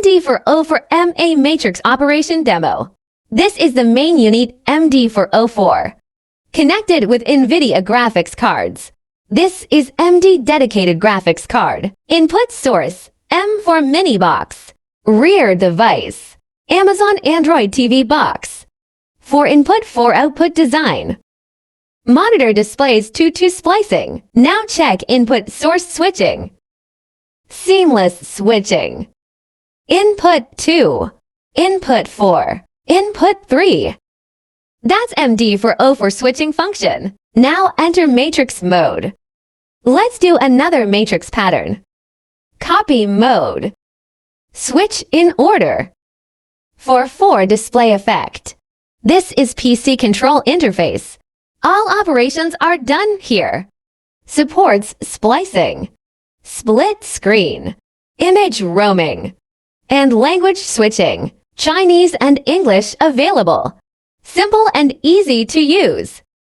MD4O for MA Matrix Operation Demo. This is the main unit MD404. Connected with NVIDIA graphics cards. This is MD dedicated graphics card. Input source, M for mini box. Rear device, Amazon Android TV box. 4 input 4 output design. Monitor displays 2 splicing. Now check input source switching. Seamless switching. Input 2. Input 4. Input 3. That's MD4O for switching function. Now enter matrix mode. Let's do another matrix pattern. Copy mode. Switch in order. For 4 display effect. This is PC control interface. All operations are done here. Supports splicing, split screen, image roaming, and language switching. Chinese and English available. Simple and easy to use.